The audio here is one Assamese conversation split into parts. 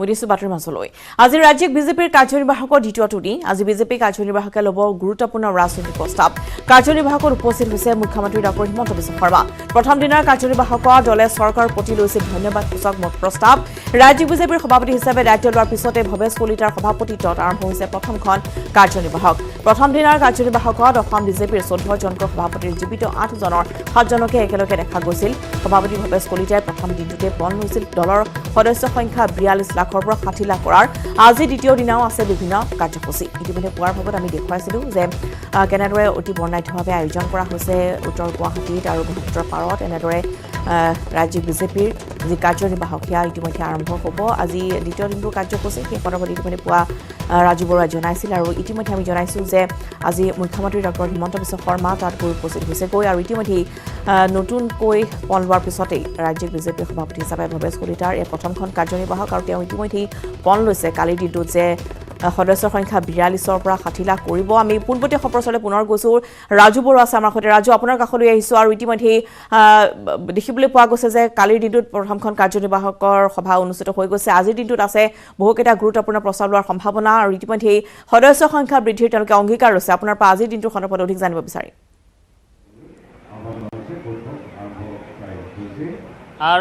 উদ্দেশ্য বাতৰি মাজলৈ আজি ৰাজ্যিক বিজেপিৰ কাৰ্যনিৰ্বাহকৰ দ্বিতীয়টো দিন আজি বিজেপি কাৰ্যনিৰ্বাহকে ল'ব গুৰুত্বপূৰ্ণ ৰাজনৈতিক প্ৰস্তাৱ কাৰ্যনিৰ্বাহকত উপস্থিত হৈছে মুখ্যমন্ত্ৰী ডক্টৰ হিমন্ত বিশ্ব শৰ্মা প্ৰথম দিনৰ কাৰ্যনিৰ্বাহকৰ দলে চৰকাৰৰ প্ৰতি লৈছিল ধন্যবাদ সূচক প্ৰস্তাৱ ৰাজ্যিক বিজেপিৰ সভাপতি হিচাপে দায়িত্ব লোৱাৰ পিছতে ভৱেশ কলিতাৰ সভাপতিত্বত আৰম্ভ হৈছে প্ৰথমখন কাৰ্যনিৰ্বাহক প্ৰথম দিনৰ কাৰ্যনিৰ্বাহকত অসম বিজেপিৰ 14 জনকৰ সভাপতিৰ জীৱিত 8 জনৰ 7 জনকে একেলগে দেখা গৈছিল সভাপতি ভৱেশ কলিতাই প্ৰথম দিনটোতে পণ লৈছিল দলৰ সদস্য সংখ্যা 42 লাখৰ পৰা 60 লাখ কৰাৰ আজি দ্বিতীয় দিনাও আছে বিভিন্ন কাৰ্যসূচী ইতিমধ্যে পুৱাৰ ভাগত আমি দেখুৱাইছিলো যে কেনেদৰে অতি বৰ্ণাঢ্যভাৱে আয়োজন কৰা হৈছে উত্তৰ গুৱাহাটীত আৰু ব্ৰহ্মপুত্ৰৰ পাৰত এনেদৰে ৰাজ্যিক বিজেপিৰ যি কাৰ্যনিৰ্বাহক সেয়া ইতিমধ্যে আৰম্ভ হ'ব আজি দ্বিতীয় দিনটোৰ কাৰ্যসূচী সেই সন্দৰ্ভত ইতিমধ্যে পুৱা ৰাজু বৰুৱাই জনাইছিল আৰু ইতিমধ্যে আমি জনাইছোঁ যে আজি মুখ্যমন্ত্ৰী ডক্টৰ হিমন্ত বিশ্ব শৰ্মা তাত গৈ উপস্থিত হৈছেগৈ আৰু ইতিমধ্যেই নতুনকৈ পণ লোৱাৰ পিছতেই ৰাজ্যিক বিজেপিৰ সভাপতি হিচাপে ভৱেশ কলিতাৰ এই প্ৰথমখন কাৰ্যনিৰ্বাহক আৰু তেওঁ ইতিমধ্যেই পণ লৈছে কালিৰ দিনটোত যে সদস্যৰ সংখ্যা 42ৰ পৰা 60 লাখ কৰিব আমি পোনপটীয়া খবৰচলে পুনৰ গৈছোঁ ৰাজু বৰুৱা আছে আমাৰ সৈতে ৰাজু আপোনাৰ কাষলৈ আহিছোঁ আৰু ইতিমধ্যেই দেখিবলৈ পোৱা গৈছে যে কালিৰ দিনটোত প্ৰথমখন কাৰ্যনিৰ্বাহকৰ সভা অনুষ্ঠিত হৈ গৈছে আজিৰ দিনটোত আছে বহুকেইটা গুৰুত্বপূৰ্ণ প্ৰস্তাৱ লোৱাৰ সম্ভাৱনা আৰু ইতিমধ্যেই সদস্য সংখ্যা বৃদ্ধিৰ তেওঁলোকে অংগীকাৰ লৈছে আপোনাৰ পৰা আজিৰ দিনটোৰ সন্দৰ্ভত অধিক জানিব বিচাৰিম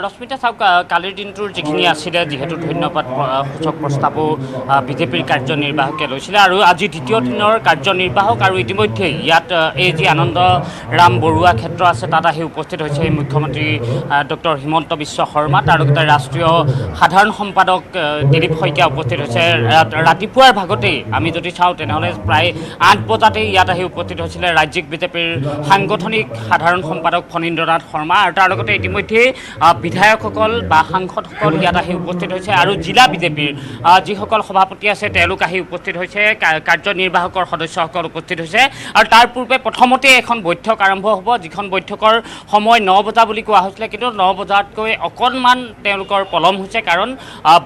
ৰশ্মিতা চাওক কালিৰ দিনটোৰ যিখিনি আছিলে যিহেতু ধন্যবাদ সূচক প্ৰস্তাৱো বিজেপিৰ কাৰ্যনিৰ্বাহকে লৈছিলে আৰু আজি দ্বিতীয় দিনৰ কাৰ্যনিৰ্বাহক আৰু ইতিমধ্যে ইয়াত এই যি আনন্দৰাম বৰুৱা ক্ষেত্ৰ আছে তাত আহি উপস্থিত হৈছে মুখ্যমন্ত্ৰী ডক্টৰ হিমন্ত বিশ্ব শৰ্মা তাৰ লগতে ৰাষ্ট্ৰীয় সাধাৰণ সম্পাদক দিলীপ শইকীয়া উপস্থিত হৈছে ৰাতিপুৱাৰ ভাগতেই আমি যদি চাওঁ তেনেহ'লে প্ৰায় 8 বজাতেই ইয়াত আহি উপস্থিত হৈছিলে ৰাজ্যিক বিজেপিৰ সাংগঠনিক সাধাৰণ সম্পাদক ফণীন্দ্ৰনাথ শৰ্মা আৰু তাৰ লগতে ইতিমধ্যে বিধায়কসকল বা সাংসদসকল ইয়াত আহি উপস্থিত হৈছে আৰু জিলা বিজেপিৰ যিসকল সভাপতি আছে তেওঁলোক আহি উপস্থিত হৈছে কাৰ্যনিৰ্বাহকৰ সদস্যসকল উপস্থিত হৈছে আৰু তাৰ পূৰ্বে প্ৰথমতে এখন বৈঠক আৰম্ভ হ'ব যিখন বৈঠকৰ সময় 9 বজা বুলি কোৱা হৈছিলে কিন্তু 9 বজাতকৈ অকণমান তেওঁলোকৰ পলম হৈছে কাৰণ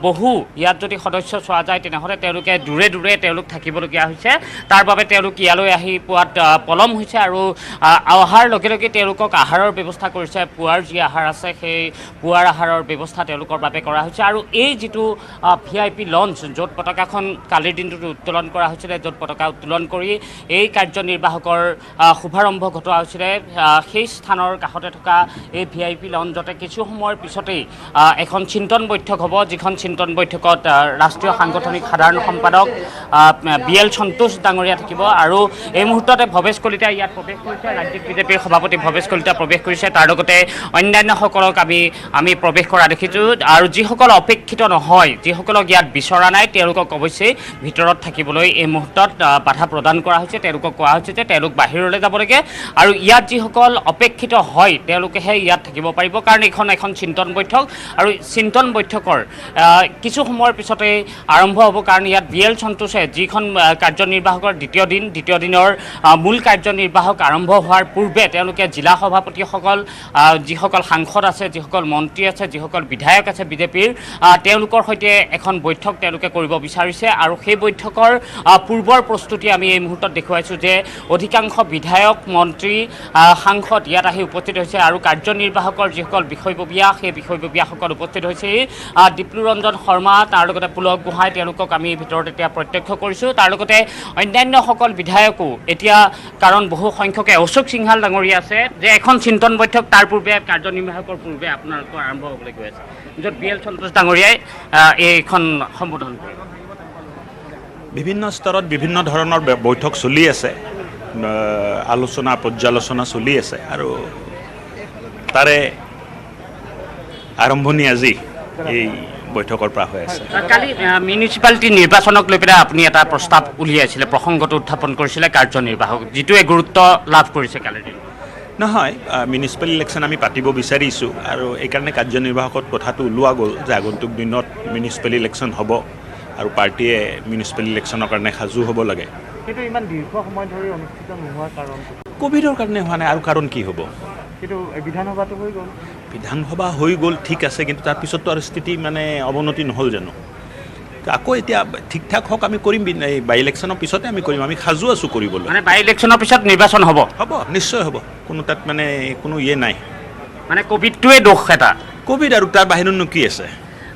বহু ইয়াত যদি সদস্য চোৱা যায় তেনেহ'লে তেওঁলোকে দূৰে দূৰে তেওঁলোক থাকিবলগীয়া হৈছে তাৰ বাবে তেওঁলোক ইয়ালৈ আহি পোৱাত পলম হৈছে আৰু অহাৰ লগে লগে তেওঁলোকক আহাৰৰ ব্যৱস্থা কৰিছে পুৱাৰ যি আহাৰ আছে সেই পুৱাৰ আহাৰৰ ব্যৱস্থা তেওঁলোকৰ বাবে কৰা হৈছে আৰু এই যিটো VIP লঞ্চ য'ত পতাকাখন কালিৰ দিনটোত উত্তোলন কৰা হৈছিলে য'ত পতাকা উত্তোলন কৰি এই কাৰ্যনিৰ্বাহকৰ শুভাৰম্ভ ঘটোৱা হৈছিলে সেই স্থানৰ কাষতে থকা এই VIP লঞ্চতে কিছু সময়ৰ পিছতেই এখন চিন্তন বৈঠক হ'ব যিখন চিন্তন বৈঠকত ৰাষ্ট্ৰীয় সাংগঠনিক সাধাৰণ সম্পাদক BL সন্তোষ ডাঙৰীয়া থাকিব আৰু এই মুহূৰ্ততে ভৱেশ কলিতা ইয়াত প্ৰৱেশ কৰিছে ৰাজ্যিক বিজেপিৰ সভাপতি ভৱেশ কলিতা প্ৰৱেশ কৰিছে তাৰ লগতে অন্যান্যসকলক আমি প্ৰৱেশ কৰা দেখিছোঁ আৰু যিসকল অপেক্ষিত নহয় যিসকলক ইয়াত বিচৰা নাই তেওঁলোকক অৱশ্যেই ভিতৰত থাকিবলৈ এই মুহূৰ্তত বাধা প্ৰদান কৰা হৈছে তেওঁলোকক কোৱা হৈছে যে তেওঁলোক বাহিৰলৈ যাব লাগে আৰু ইয়াত যিসকল অপেক্ষিত হয় তেওঁলোকেহে ইয়াত থাকিব পাৰিব কাৰণ এইখন এখন চিন্তন বৈঠক আৰু চিন্তন বৈঠকৰ কিছু সময়ৰ পিছতে আৰম্ভ হ'ব কাৰণ ইয়াত BL সন্তোষে যিখন কাৰ্যনিৰ্বাহকৰ দ্বিতীয় দিনৰ মূল কাৰ্যনিৰ্বাহক আৰম্ভ হোৱাৰ পূৰ্বে তেওঁলোকে জিলা সভাপতিসকল যিসকল সাংসদ আছে যিসকল মন্ত্ৰী আছে যিসকল বিধায়ক আছে বিজেপিৰ তেওঁলোকৰ সৈতে এখন বৈঠক তেওঁলোকে কৰিব বিচাৰিছে আৰু সেই বৈঠকৰ পূৰ্বৰ প্ৰস্তুতি আমি এই মুহূৰ্তত দেখুৱাইছোঁ যে অধিকাংশ বিধায়ক মন্ত্ৰী সাংসদ ইয়াত আহি উপস্থিত হৈছে আৰু কাৰ্যনিৰ্বাহকৰ যিসকল বিষয়ববীয়া সেই বিষয়ববীয়াসকল উপস্থিত হৈছে দীপ্লু ৰঞ্জন শৰ্মা তাৰ লগতে পুলক গোহাঁই তেওঁলোকক আমি ভিতৰত এতিয়া প্ৰত্যক্ষ কৰিছোঁ তাৰ লগতে অন্যান্যসকল বিধায়কো এতিয়া কাৰণ বহু সংখ্যকে অশোক সিংহাল ডাঙৰীয়া আছে যে এখন চিন্তন বৈঠক তাৰ পূৰ্বে কাৰ্যনিৰ্বাহকৰ পূৰ্বে আপোনালোকৰ আৰম্ভ হ'বলৈ গৈ আছে য'ত BL সন্তোষ ডাঙৰীয়াই এইখন সম্বোধন কৰে বিভিন্ন স্তৰত বিভিন্ন ধৰণৰ বৈঠক চলি আছে আলোচনা পৰ্যালোচনা চলি আছে আৰু তাৰে আৰম্ভণি আজি এই বৈঠকৰ পৰা হৈ আছে কালি মিউনিচিপালিটি নিৰ্বাচনক লৈ পেলাই আপুনি এটা প্ৰস্তাৱ উলিয়াইছিলে প্ৰসংগটো উত্থাপন কৰিছিলে কাৰ্যনিৰ্বাহক যিটোৱে গুৰুত্ব লাভ কৰিছে কালিৰ দিন নহয় মিউনিচিপাল ইলেকশ্যন আমি পাতিব বিচাৰিছোঁ আৰু এইকাৰণে কাৰ্যনিৰ্বাহকত কথাটো ওলোৱা গ'ল যে আগন্তুক দিনত মিউনিচিপাল ইলেকশ্যন হ'ব আৰু পাৰ্টিয়ে মিউনিচিপাল ইলেকশ্যনৰ কাৰণে সাজু হ'ব লাগে কিন্তু ইমান দীৰ্ঘ সময় ধৰি অনুষ্ঠিত নোহোৱাৰ কাৰণ কোভিডৰ কাৰণে হোৱা নাই আৰু কাৰণ কি হ'ব কিন্তু বিধানসভাটো হৈ গ'ল বিধানসভা হৈ গ'ল ঠিক আছে কিন্তু তাৰপিছততো আৰু স্থিতি মানে অৱনতি নহ'ল জানো আকৌ এতিয়া ঠিক ঠাক হওক আমি কৰিম এই বাই ইলেকশ্যনৰ পিছতে আমি কৰিম আমি সাজু আছোঁ কৰিবলৈ মানে বাই ইলেকশ্যনৰ পিছত নিৰ্বাচন হ'ব নিশ্চয় হ'ব কোনো তাত মানে কোনো ইয়ে নাই মানে কোভিডটোৱে দোষ এটা কোভিড আৰু তাৰ বাহিৰতনো কি আছে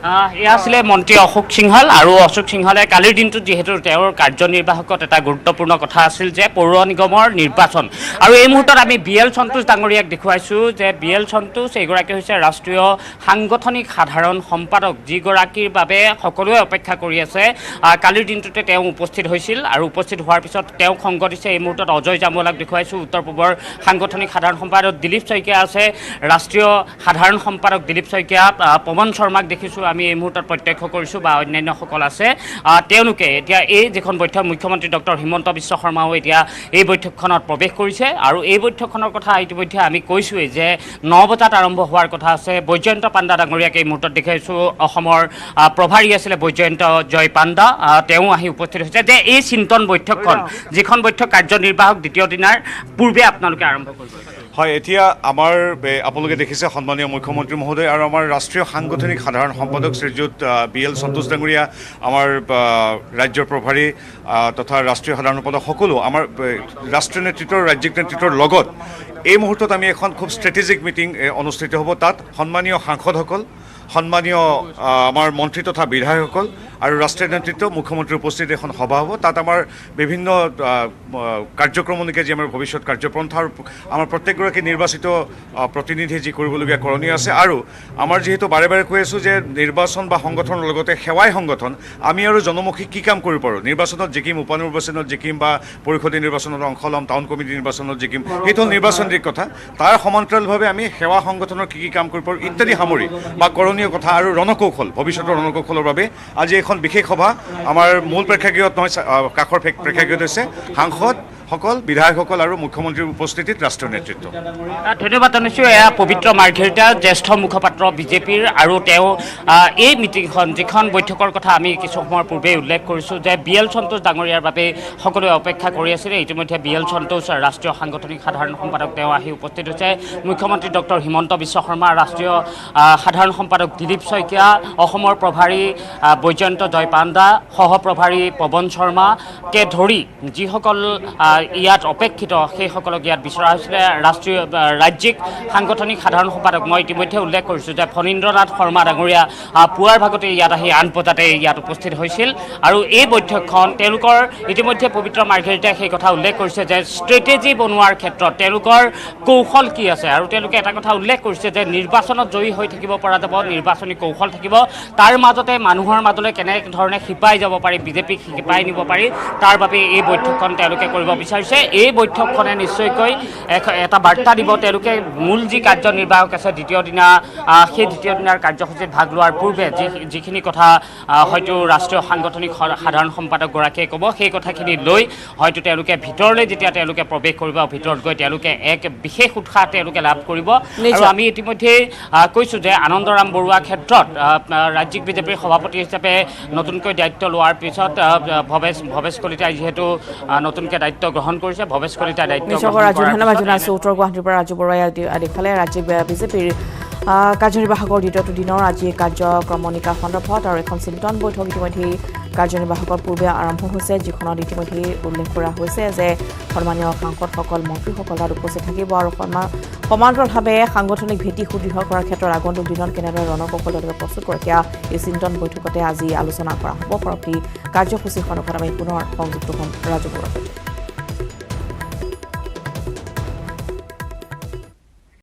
এয়া আছিলে মন্ত্ৰী অশোক সিংহল আৰু অশোক সিংহলে কালিৰ দিনটোত যিহেতু তেওঁৰ কাৰ্যনিৰ্বাহকত এটা গুৰুত্বপূৰ্ণ কথা আছিল যে পৌৰ নিগমৰ নিৰ্বাচন আৰু এই মুহূৰ্তত আমি BL সন্তোষ ডাঙৰীয়াক দেখুৱাইছোঁ যে BL সন্তোষ এইগৰাকী হৈছে ৰাষ্ট্ৰীয় সাংগঠনিক সাধাৰণ সম্পাদক যিগৰাকীৰ বাবে সকলোৱে অপেক্ষা কৰি আছে কালিৰ দিনটোতে তেওঁ উপস্থিত হৈছিল আৰু উপস্থিত হোৱাৰ পিছত তেওঁক সংগ দিছে এই মুহূৰ্তত অজয় জামুৱালাক দেখুৱাইছোঁ উত্তৰ পূবৰ সাংগঠনিক সাধাৰণ সম্পাদক দিলীপ শইকীয়া আছে ৰাষ্ট্ৰীয় সাধাৰণ সম্পাদক দিলীপ শইকীয়া পৱন শৰ্মাক দেখিছোঁ আমি এই মুহূৰ্তত প্ৰত্যক্ষ কৰিছোঁ বা অন্যান্যসকল আছে তেওঁলোকে এতিয়া এই যিখন বৈঠক মুখ্যমন্ত্ৰী ডক্টৰ হিমন্ত বিশ্ব শৰ্মাও এতিয়া এই বৈঠকখনত প্ৰৱেশ কৰিছে আৰু এই বৈঠকখনৰ কথা ইতিমধ্যে আমি কৈছোঁৱেই যে 9 বজাত আৰম্ভ হোৱাৰ কথা আছে বৈজয়ন্ত পাণ্ডা ডাঙৰীয়াক এই মুহূৰ্তত দেখাইছোঁ অসমৰ প্ৰভাৰী আছিলে বৈজয়ন্ত জয় পাণ্ডা তেওঁ আহি উপস্থিত হৈছে যে এই চিন্তন বৈঠকখন যিখন বৈঠক কাৰ্যনিৰ্বাহক দ্বিতীয় দিনাৰ পূৰ্বে আপোনালোকে আৰম্ভ কৰিব হয় এতিয়া আমাৰ আপোনালোকে দেখিছে সন্মানীয় মুখ্যমন্ত্ৰী মহোদয় আৰু আমাৰ ৰাষ্ট্ৰীয় সাংগঠনিক সাধাৰণ সম্পাদক শ্ৰীযুত BL সন্তোষ ডাঙৰীয়া আমাৰ ৰাজ্যৰ প্ৰভাৰী তথা ৰাষ্ট্ৰীয় সাধাৰণ সম্পাদক সকলো আমাৰ ৰাষ্ট্ৰীয় নেতৃত্বৰ ৰাজ্যিক নেতৃত্বৰ লগত এই মুহূৰ্তত আমি এখন খুব ষ্ট্ৰেটেজিক মিটিং অনুষ্ঠিত হ'ব তাত সন্মানীয় সাংসদসকল সন্মানীয় আমাৰ মন্ত্ৰী তথা বিধায়কসকল আৰু ৰাষ্ট্ৰীয় নেতৃত্ব মুখ্যমন্ত্ৰীৰ উপস্থিতিত এখন সভা হ'ব তাত আমাৰ বিভিন্ন কাৰ্যক্ৰমনিকে যি আমাৰ ভৱিষ্যত কাৰ্যপন্থা আৰু আমাৰ প্ৰত্যেকগৰাকী নিৰ্বাচিত প্ৰতিনিধিয়ে যি কৰিবলগীয়া কৰণীয় আছে আৰু আমাৰ যিহেতু বাৰে বাৰে কৈ আছোঁ যে নিৰ্বাচন বা সংগঠনৰ লগতে সেৱাই সংগঠন আমি আৰু জনমুখী কি কাম কৰিব পাৰোঁ নিৰ্বাচনত জিকিম উপ নিৰ্বাচনত জিকিম বা পৰিষদীয় নিৰ্বাচনত অংশ ল'ম টাউন কমিটি নিৰ্বাচনত জিকিম সেইটো হ'ল নিৰ্বাচনভিত্তিক কথা তাৰ সমান্তৰালভাৱে আমি সেৱা সংগঠনৰ কি কাম কৰিব পাৰোঁ ইত্যাদি সামৰি বা কৰণীয় কথা আৰু ৰণকৌশল ভৱিষ্যতৰ ৰণকৌশলৰ বাবে আজি এখন বিশেষ সভা আমাৰ মূল প্ৰেক্ষাগৃহত নহয় কাষৰ প্ৰেক্ষাগৃহত হৈছে সাংসদসকল বিধায়কসকল আৰু মুখ্যমন্ত্ৰীৰ উপস্থিতিত ৰাষ্ট্ৰীয় নেতৃত্ব ধন্যবাদ জনাইছোঁ এয়া পবিত্ৰ মাৰ্ঘেৰিটা জ্যেষ্ঠ মুখপাত্ৰ বিজেপিৰ আৰু তেওঁ এই মিটিংখন যিখন বৈঠকৰ কথা আমি কিছু সময়ৰ পূৰ্বে উল্লেখ কৰিছোঁ যে BL সন্তোষ ডাঙৰীয়াৰ বাবে সকলোৱে অপেক্ষা কৰি আছিলে ইতিমধ্যে BL সন্তোষ ৰাষ্ট্ৰীয় সাংগঠনিক সাধাৰণ সম্পাদক তেওঁ আহি উপস্থিত হৈছে মুখ্যমন্ত্ৰী ডক্টৰ হিমন্ত বিশ্ব শৰ্মা ৰাষ্ট্ৰীয় সাধাৰণ সম্পাদক দিলীপ শইকীয়া অসমৰ প্ৰভাৰী বৈজয়ন্ত জয় পাণ্ডা সহপ্ৰভাৰী পৱন শৰ্মাকে ধৰি যিসকল ইয়াত অপেক্ষিত সেইসকলক ইয়াত বিচৰা হৈছিলে ৰাজ্যিক সাংগঠনিক সাধাৰণ সম্পাদক মই ইতিমধ্যে উল্লেখ কৰিছোঁ যে ফণীন্দ্ৰনাথ শৰ্মা ডাঙৰীয়া পুৱাৰ ভাগতে ইয়াত আহি 8 বজাতে ইয়াত উপস্থিত হৈছিল আৰু এই বৈঠকখন তেওঁলোকৰ ইতিমধ্যে পবিত্ৰ মাৰ্ঘেৰিটাই সেই কথা উল্লেখ কৰিছে যে ষ্ট্ৰেটেজি বনোৱাৰ ক্ষেত্ৰত তেওঁলোকৰ কৌশল কি আছে আৰু তেওঁলোকে এটা কথা উল্লেখ কৰিছে যে নিৰ্বাচনত জয়ী হৈ থাকিব পৰা যাব নিৰ্বাচনী কৌশল থাকিব তাৰ মাজতে মানুহৰ মাজলৈ কেনেধৰণে শিপাই যাব পাৰি বিজেপিক শিপাই নিব পাৰি তাৰ বাবে এই বৈঠকখন তেওঁলোকে কৰিব বিচাৰিছে এই বৈঠকখনে নিশ্চয়কৈ এটা বাৰ্তা দিব তেওঁলোকে মূল যি কাৰ্যনিৰ্বাহক আছে দ্বিতীয় দিনা সেই দ্বিতীয় দিনাৰ কাৰ্যসূচীত ভাগ লোৱাৰ পূৰ্বে যিখিনি কথা হয়তো ৰাষ্ট্ৰীয় সাংগঠনিক সাধাৰণ সম্পাদকগৰাকীয়ে ক'ব সেই কথাখিনি লৈ হয়তো তেওঁলোকে ভিতৰলৈ যেতিয়া তেওঁলোকে প্ৰৱেশ কৰিব ভিতৰত গৈ তেওঁলোকে এক বিশেষ উৎসাহ তেওঁলোকে লাভ কৰিব আৰু আমি ইতিমধ্যে কৈছোঁ যে আনন্দৰাম বৰুৱাৰ ক্ষেত্ৰত ৰাজ্যিক বিজেপিৰ সভাপতি হিচাপে নতুনকৈ দায়িত্ব লোৱাৰ পিছত ভৱেশ কলিতাই যিহেতু নতুনকৈ দায়িত্ব গ্ৰহণ কৰিছে ভৱেশ কলিতাই দায়িত্ব ধন্যবাদ জনাইছোঁ উত্তৰ গুৱাহাটীৰ পৰা ৰাজু বৰুৱাই দেখালে ৰাজ্যিক বিজেপিৰ কাৰ্যনিৰ্বাহকৰ দ্বিতীয়টো দিনৰ আজি কাৰ্যক্ৰমণিকা সন্দৰ্ভত আৰু এখন চিন্তন বৈঠক ইতিমধ্যে কাৰ্যনিৰ্বাহকৰ পূৰ্বে আৰম্ভ হৈছে যিখনত ইতিমধ্যে উল্লেখ কৰা হৈছে যে সন্মানীয় সাংসদসকল মন্ত্ৰীসকল তাত উপস্থিত থাকিব আৰু সমান্তৰালভাৱে সাংগঠনিক ভেটি সুদৃঢ় কৰাৰ ক্ষেত্ৰত আগন্তুক দিনত কেনেদৰে ৰণকৌশল তেওঁলোকে প্ৰস্তুত কৰে সেয়া এই চিন্তন বৈঠকতে আজি আলোচনা কৰা হ'ব পৰৱৰ্তী কাৰ্যসূচী সন্দৰ্ভত আমি পুনৰ সংযুক্ত হ'ম ৰাজু বৰুৱাৰ সৈতে